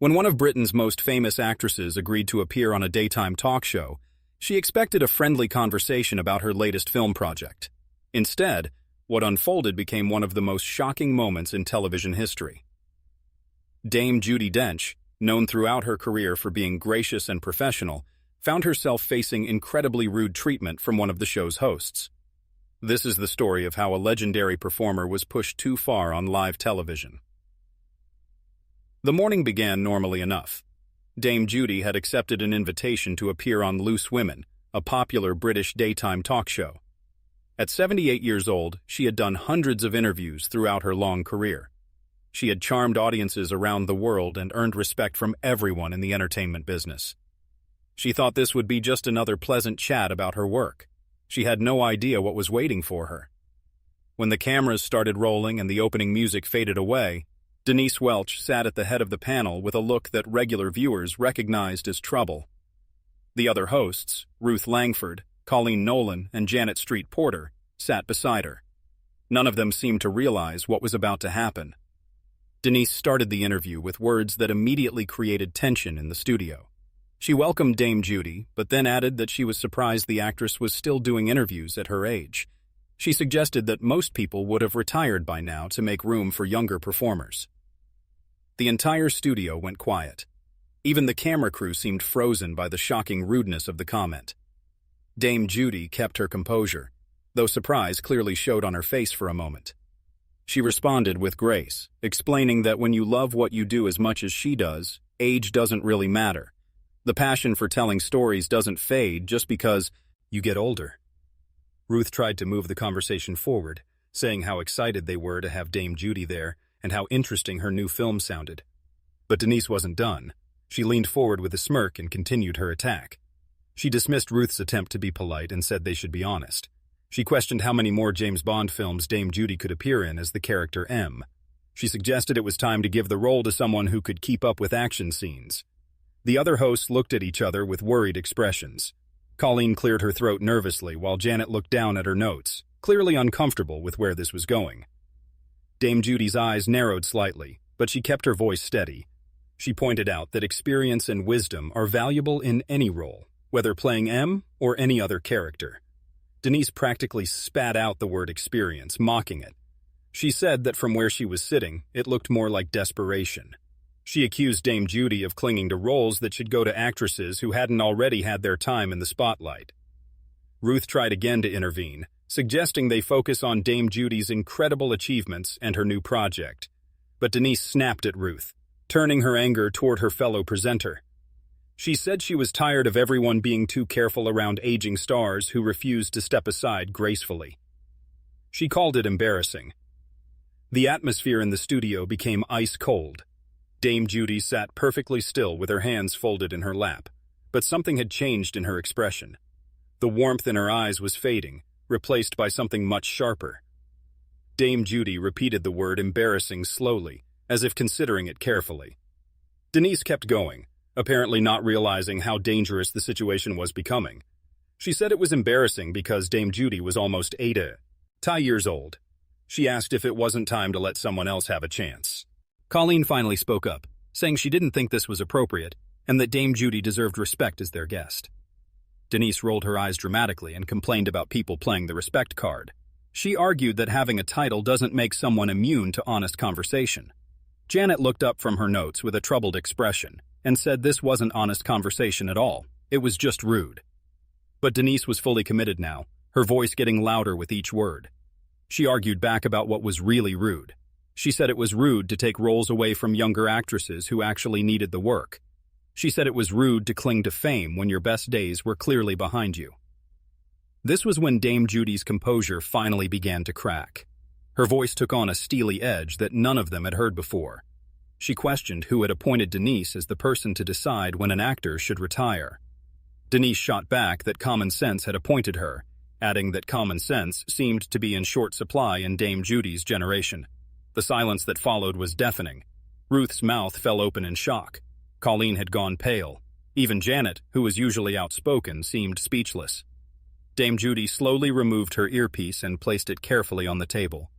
When one of Britain's most famous actresses agreed to appear on a daytime talk show, she expected a friendly conversation about her latest film project. Instead, what unfolded became one of the most shocking moments in television history. Dame Judi Dench, known throughout her career for being gracious and professional, found herself facing incredibly rude treatment from one of the show's hosts. This is the story of how a legendary performer was pushed too far on live television. The morning began normally enough. Dame Judi had accepted an invitation to appear on Loose Women, a popular British daytime talk show. At 78 years old, she had done hundreds of interviews throughout her long career. She had charmed audiences around the world and earned respect from everyone in the entertainment business. She thought this would be just another pleasant chat about her work. She had no idea what was waiting for her. When the cameras started rolling and the opening music faded away, Denise Welch sat at the head of the panel with a look that regular viewers recognized as trouble. The other hosts, Ruth Langford, Colleen Nolan, and Janet Street Porter, sat beside her. None of them seemed to realize what was about to happen. Denise started the interview with words that immediately created tension in the studio. She welcomed Dame Judi, but then added that she was surprised the actress was still doing interviews at her age. She suggested that most people would have retired by now to make room for younger performers. The entire studio went quiet. Even the camera crew seemed frozen by the shocking rudeness of the comment. Dame Judi kept her composure, though surprise clearly showed on her face for a moment. She responded with grace, explaining that when you love what you do as much as she does, age doesn't really matter. The passion for telling stories doesn't fade just because you get older. Ruth tried to move the conversation forward, saying how excited they were to have Dame Judi there and how interesting her new film sounded. But Denise wasn't done. She leaned forward with a smirk and continued her attack. She dismissed Ruth's attempt to be polite and said they should be honest. She questioned how many more James Bond films Dame Judi could appear in as the character M. She suggested it was time to give the role to someone who could keep up with action scenes. The other hosts looked at each other with worried expressions. Colleen cleared her throat nervously while Janet looked down at her notes, clearly uncomfortable with where this was going. Dame Judi's eyes narrowed slightly, but she kept her voice steady. She pointed out that experience and wisdom are valuable in any role, whether playing M or any other character. Denise practically spat out the word experience, mocking it. She said that from where she was sitting, it looked more like desperation. She accused Dame Judi of clinging to roles that should go to actresses who hadn't already had their time in the spotlight. Ruth tried again to intervene, suggesting they focus on Dame Judi's incredible achievements and her new project. But Denise snapped at Ruth, turning her anger toward her fellow presenter. She said she was tired of everyone being too careful around aging stars who refused to step aside gracefully. She called it embarrassing. The atmosphere in the studio became ice cold. Dame Judi sat perfectly still with her hands folded in her lap, but something had changed in her expression. The warmth in her eyes was fading, replaced by something much sharper. Dame Judi repeated the word embarrassing slowly, as if considering it carefully. Denise kept going, apparently not realizing how dangerous the situation was becoming. She said it was embarrassing because Dame Judi was almost 80 years old. She asked if it wasn't time to let someone else have a chance. Colleen finally spoke up, saying she didn't think this was appropriate and that Dame Judi deserved respect as their guest. Denise rolled her eyes dramatically and complained about people playing the respect card. She argued that having a title doesn't make someone immune to honest conversation. Janet looked up from her notes with a troubled expression and said this wasn't honest conversation at all. It was just rude. But Denise was fully committed now, her voice getting louder with each word. She argued back about what was really rude. She said it was rude to take roles away from younger actresses who actually needed the work. She said it was rude to cling to fame when your best days were clearly behind you. This was when Dame Judi's composure finally began to crack. Her voice took on a steely edge that none of them had heard before. She questioned who had appointed Denise as the person to decide when an actor should retire. Denise shot back that common sense had appointed her, adding that common sense seemed to be in short supply in Dame Judi's generation. The silence that followed was deafening. Ruth's mouth fell open in shock. Colleen had gone pale. Even Janet, who was usually outspoken, seemed speechless. Dame Judi slowly removed her earpiece and placed it carefully on the table.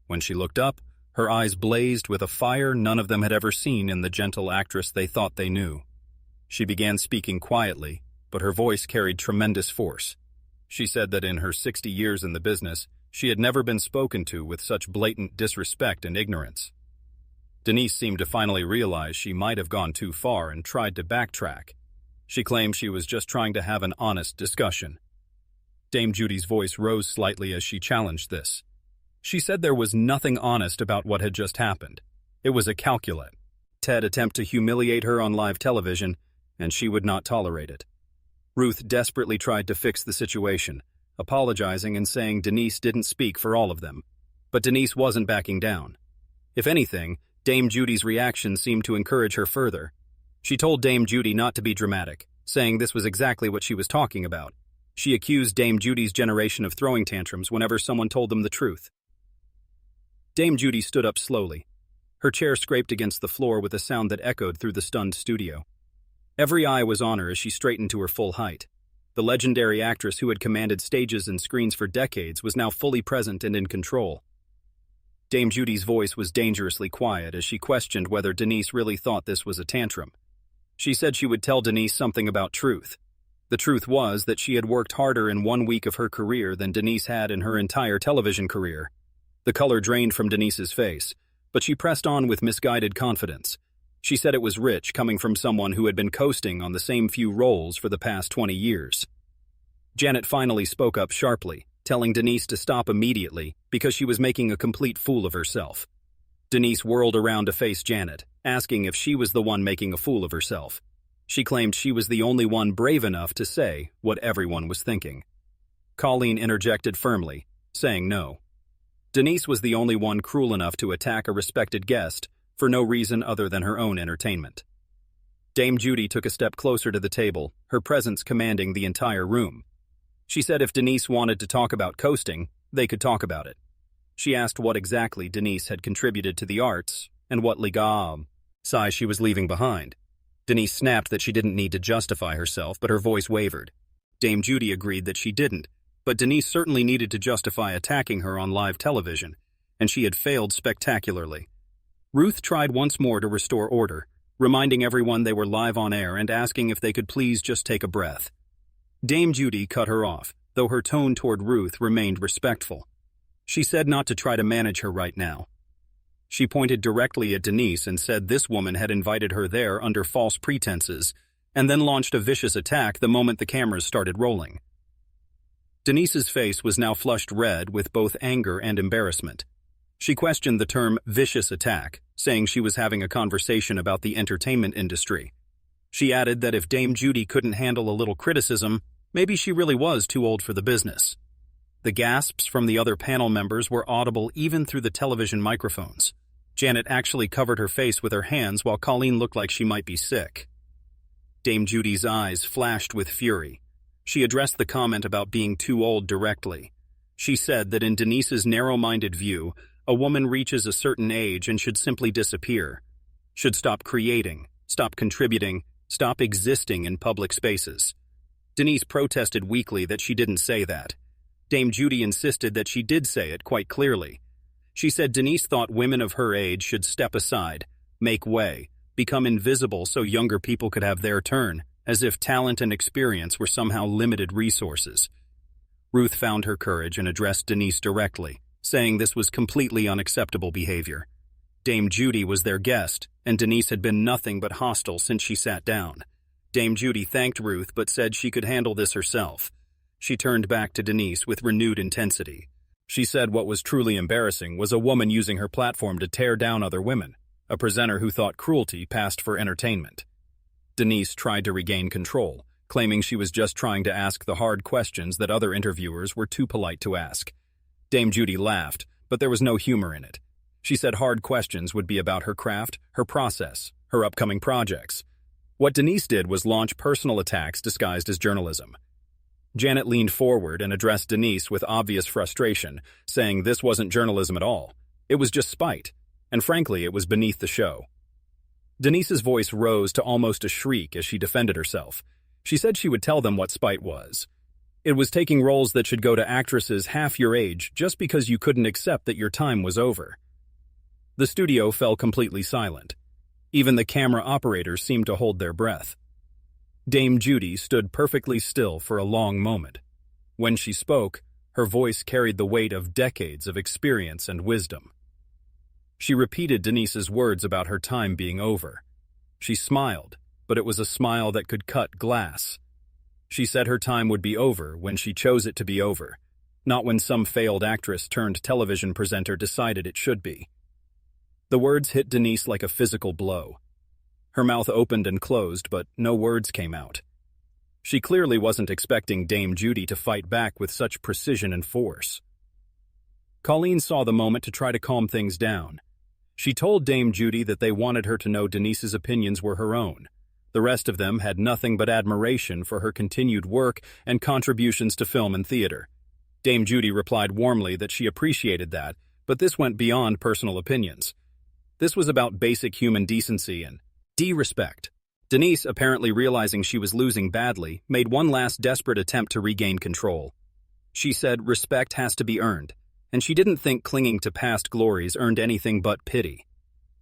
When she looked up, Her eyes blazed with a fire none of them had ever seen in the gentle actress they thought they knew. She began speaking quietly, but her voice carried tremendous force. She said that in her 60 years in the business, she had never been spoken to with such blatant disrespect and ignorance. Denise seemed to finally realize she might have gone too far and tried to backtrack. She claimed she was just trying to have an honest discussion. Dame Judi's voice rose slightly as she challenged this. She said there was nothing honest about what had just happened. It was a calculate attempt to humiliate her on live television, and she would not tolerate it. Ruth desperately tried to fix the situation, apologizing and saying Denise didn't speak for all of them. But Denise wasn't backing down. If anything, Dame Judi's reaction seemed to encourage her further. She told Dame Judi not to be dramatic, saying this was exactly what she was talking about. She accused Dame Judi's generation of throwing tantrums whenever someone told them the truth. Dame Judi stood up slowly. Her chair scraped against the floor with a sound that echoed through the stunned studio. Every eye was on her as she straightened to her full height. The legendary actress who had commanded stages and screens for decades was now fully present and in control. Dame Judi's voice was dangerously quiet as she questioned whether Denise really thought this was a tantrum. She said she would tell Denise something about truth. The truth was that she had worked harder in 1 week of her career than Denise had in her entire television career. The color drained from Denise's face, but she pressed on with misguided confidence. She said it was rich coming from someone who had been coasting on the same few roles for the past 20 years. Janet finally spoke up sharply, telling Denise to stop immediately because she was making a complete fool of herself. Denise whirled around to face Janet, asking if she was the one making a fool of herself. She claimed she was the only one brave enough to say what everyone was thinking. Colleen interjected firmly, saying no. Denise was the only one cruel enough to attack a respected guest for no reason other than her own entertainment. Dame Judi took a step closer to the table, her presence commanding the entire room. She said if Denise wanted to talk about coasting, they could talk about it. She asked what exactly Denise had contributed to the arts and what legacy she was leaving behind. Denise snapped that she didn't need to justify herself, but her voice wavered. Dame Judi agreed that she didn't, but Denise certainly needed to justify attacking her on live television, and she had failed spectacularly. Ruth tried once more to restore order, reminding everyone they were live on air and asking if they could please just take a breath. Dame Judi cut her off, though her tone toward Ruth remained respectful. She said not to try to manage her right now. She pointed directly at Denise and said this woman had invited her there under false pretenses, and then launched a vicious attack the moment the cameras started rolling. Denise's face was now flushed red with both anger and embarrassment. She questioned the term vicious attack, saying she was having a conversation about the entertainment industry. She added that if Dame Judi couldn't handle a little criticism, maybe she really was too old for the business. The gasps from the other panel members were audible even through the television microphones. Janet actually covered her face with her hands while Colleen looked like she might be sick. Dame Judi's eyes flashed with fury. She addressed the comment about being too old directly. She said that in Denise's narrow-minded view, a woman reaches a certain age and should simply disappear, should stop creating, stop contributing, stop existing in public spaces. Denise protested weakly that she didn't say that. Dame Judi insisted that she did say it quite clearly. She said Denise thought women of her age should step aside, make way, become invisible so younger people could have their turn, as if talent and experience were somehow limited resources. Ruth found her courage and addressed Denise directly, saying this was completely unacceptable behavior. Dame Judi was their guest, and Denise had been nothing but hostile since she sat down. Dame Judi thanked Ruth but said she could handle this herself. She turned back to Denise with renewed intensity. She said what was truly embarrassing was a woman using her platform to tear down other women, a presenter who thought cruelty passed for entertainment. Denise tried to regain control, claiming she was just trying to ask the hard questions that other interviewers were too polite to ask. Dame Judi laughed, but there was no humor in it. She said hard questions would be about her craft, her process, her upcoming projects. What Denise did was launch personal attacks disguised as journalism. Janet leaned forward and addressed Denise with obvious frustration, saying this wasn't journalism at all. It was just spite, and frankly, it was beneath the show. Denise's voice rose to almost a shriek as she defended herself. She said she would tell them what spite was. It was taking roles that should go to actresses half your age just because you couldn't accept that your time was over. The studio fell completely silent. Even the camera operators seemed to hold their breath. Dame Judi stood perfectly still for a long moment. When she spoke, her voice carried the weight of decades of experience and wisdom. She repeated Denise's words about her time being over. She smiled, but it was a smile that could cut glass. She said her time would be over when she chose it to be over, not when some failed actress turned television presenter decided it should be. The words hit Denise like a physical blow. Her mouth opened and closed, but no words came out. She clearly wasn't expecting Dame Judi to fight back with such precision and force. Colleen saw the moment to try to calm things down. She told Dame Judi that they wanted her to know Denise's opinions were her own. The rest of them had nothing but admiration for her continued work and contributions to film and theater. Dame Judi replied warmly that she appreciated that, but this went beyond personal opinions. This was about basic human decency and respect. Denise, apparently realizing she was losing badly, made one last desperate attempt to regain control. She said respect has to be earned, and she didn't think clinging to past glories earned anything but pity.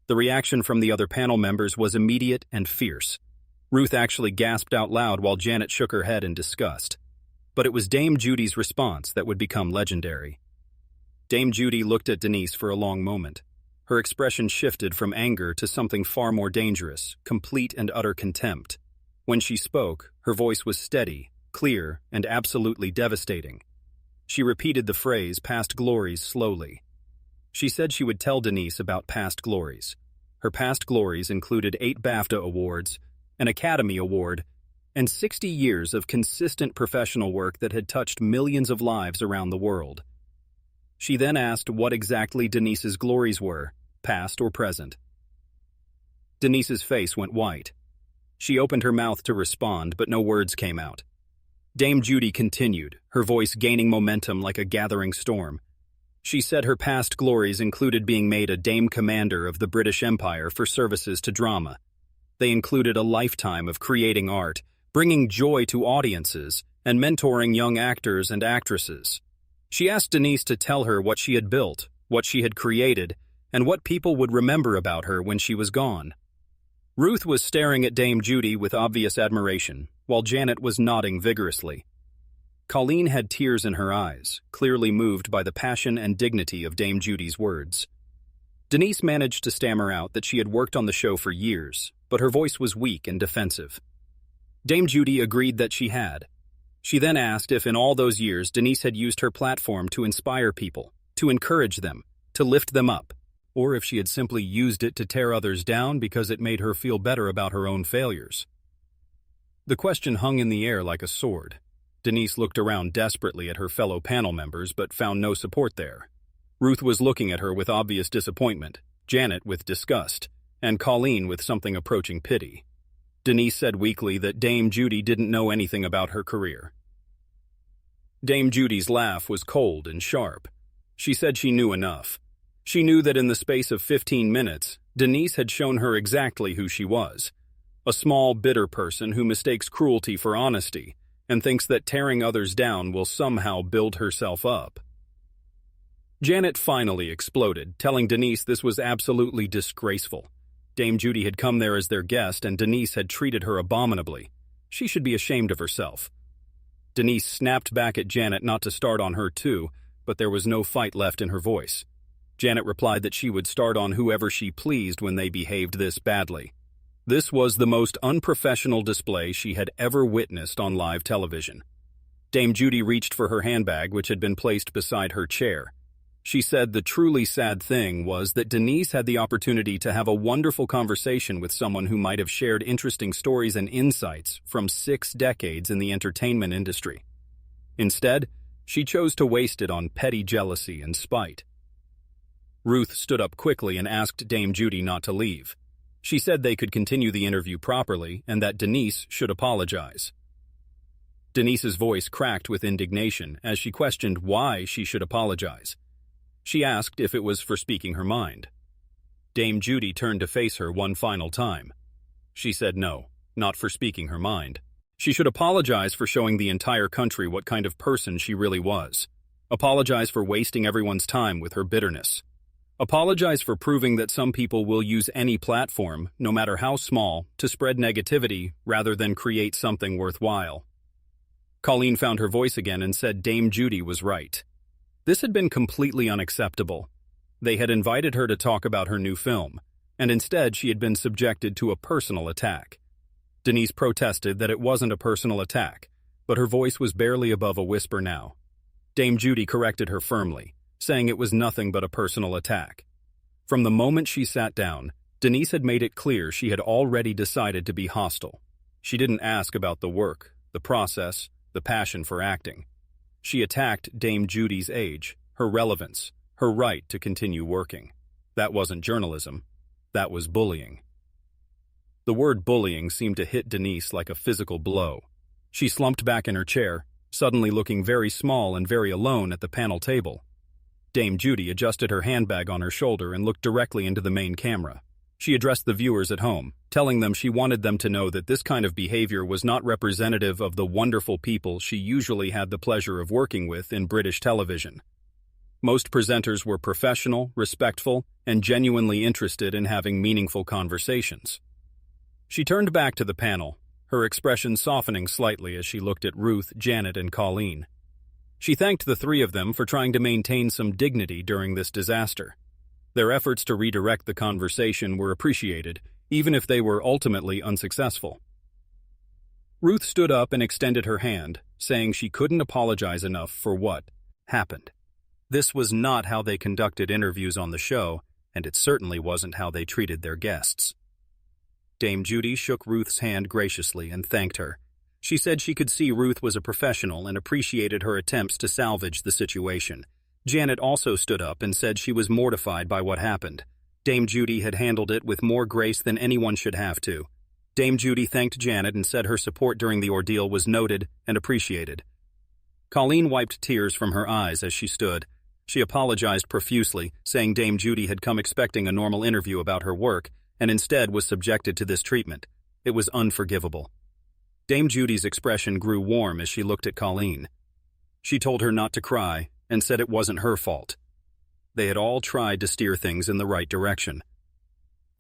The reaction from the other panel members was immediate and fierce. Ruth actually gasped out loud while Janet shook her head in disgust. But it was Dame Judi's response that would become legendary. Dame Judi looked at Denise for a long moment. Her expression shifted from anger to something far more dangerous, complete and utter contempt. When she spoke, her voice was steady, clear, and absolutely devastating. She repeated the phrase past glories slowly. She said she would tell Denise about past glories. Her past glories included 8 BAFTA awards, an Academy Award, and 60 years of consistent professional work that had touched millions of lives around the world. She then asked what exactly Denise's glories were, past or present. Denise's face went white. She opened her mouth to respond, but no words came out. Dame Judi continued, her voice gaining momentum like a gathering storm. She said her past glories included being made a Dame Commander of the British Empire for services to drama. They included a lifetime of creating art, bringing joy to audiences, and mentoring young actors and actresses. She asked Denise to tell her what she had built, what she had created, and what people would remember about her when she was gone. Ruth was staring at Dame Judi with obvious admiration, while Janet was nodding vigorously. Colleen had tears in her eyes, clearly moved by the passion and dignity of Dame Judi's words. Denise managed to stammer out that she had worked on the show for years, but her voice was weak and defensive. Dame Judi agreed that she had. She then asked if in all those years Denise had used her platform to inspire people, to encourage them, to lift them up, or if she had simply used it to tear others down because it made her feel better about her own failures. The question hung in the air like a sword. Denise looked around desperately at her fellow panel members but found no support there. Ruth was looking at her with obvious disappointment, Janet with disgust, and Colleen with something approaching pity. Denise said weakly that Dame Judi didn't know anything about her career. Dame Judi's laugh was cold and sharp. She said she knew enough. She knew that in the space of 15 minutes, Denise had shown her exactly who she was. A small, bitter person who mistakes cruelty for honesty and thinks that tearing others down will somehow build herself up. Janet finally exploded, telling Denise this was absolutely disgraceful. Dame Judi had come there as their guest, and Denise had treated her abominably. She should be ashamed of herself. Denise snapped back at Janet not to start on her too, but there was no fight left in her voice. Janet replied that she would start on whoever she pleased when they behaved this badly. This was the most unprofessional display she had ever witnessed on live television. Dame Judi reached for her handbag, which had been placed beside her chair. She said the truly sad thing was that Denise had the opportunity to have a wonderful conversation with someone who might have shared interesting stories and insights from 6 decades in the entertainment industry. Instead, she chose to waste it on petty jealousy and spite. Ruth stood up quickly and asked Dame Judi not to leave. She said they could continue the interview properly and that Denise should apologize. Denise's voice cracked with indignation as she questioned why she should apologize. She asked if it was for speaking her mind. Dame Judi turned to face her one final time. She said no, not for speaking her mind. She should apologize for showing the entire country what kind of person she really was. Apologize for wasting everyone's time with her bitterness. Apologize for proving that some people will use any platform, no matter how small, to spread negativity rather than create something worthwhile. Colleen found her voice again and said Dame Judi was right. This had been completely unacceptable. They had invited her to talk about her new film, and instead she had been subjected to a personal attack. Denise protested that it wasn't a personal attack, but her voice was barely above a whisper now. Dame Judi corrected her firmly, saying it was nothing but a personal attack. From the moment she sat down, Denise had made it clear she had already decided to be hostile. She didn't ask about the work, the process, the passion for acting. She attacked Dame Judi's age, her relevance, her right to continue working. That wasn't journalism. That was bullying. The word bullying seemed to hit Denise like a physical blow. She slumped back in her chair, suddenly looking very small and very alone at the panel table. Dame Judi adjusted her handbag on her shoulder and looked directly into the main camera. She addressed the viewers at home, telling them she wanted them to know that this kind of behavior was not representative of the wonderful people she usually had the pleasure of working with in British television. Most presenters were professional, respectful, and genuinely interested in having meaningful conversations. She turned back to the panel, her expression softening slightly as she looked at Ruth, Janet, and Colleen. She thanked the three of them for trying to maintain some dignity during this disaster. Their efforts to redirect the conversation were appreciated, even if they were ultimately unsuccessful. Ruth stood up and extended her hand, saying she couldn't apologize enough for what happened. This was not how they conducted interviews on the show, and it certainly wasn't how they treated their guests. Dame Judi shook Ruth's hand graciously and thanked her. She said she could see Ruth was a professional and appreciated her attempts to salvage the situation. Janet also stood up and said she was mortified by what happened. Dame Judi had handled it with more grace than anyone should have to. Dame Judi thanked Janet and said her support during the ordeal was noted and appreciated. Colleen wiped tears from her eyes as she stood. She apologized profusely, saying Dame Judi had come expecting a normal interview about her work and instead was subjected to this treatment. It was unforgivable. Dame Judi's expression grew warm as she looked at Colleen. She told her not to cry and said it wasn't her fault. They had all tried to steer things in the right direction.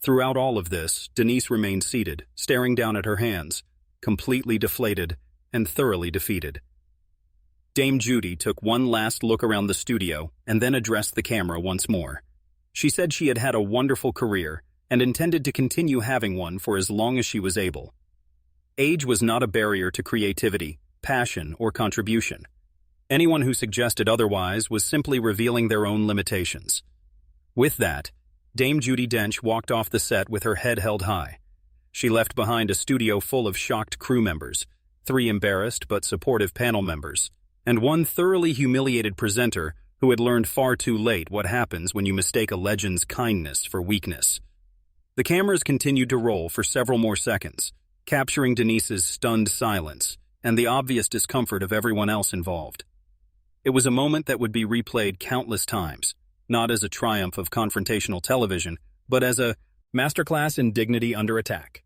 Throughout all of this, Denise remained seated, staring down at her hands, completely deflated and thoroughly defeated. Dame Judi took one last look around the studio and then addressed the camera once more. She said she had had a wonderful career and intended to continue having one for as long as she was able. Age was not a barrier to creativity, passion, or contribution. Anyone who suggested otherwise was simply revealing their own limitations. With that, Dame Judi Dench walked off the set with her head held high. She left behind a studio full of shocked crew members, 3 embarrassed but supportive panel members, and 1 thoroughly humiliated presenter who had learned far too late what happens when you mistake a legend's kindness for weakness. The cameras continued to roll for several more seconds, capturing Denise's stunned silence and the obvious discomfort of everyone else involved. It was a moment that would be replayed countless times, not as a triumph of confrontational television, but as a masterclass in dignity under attack.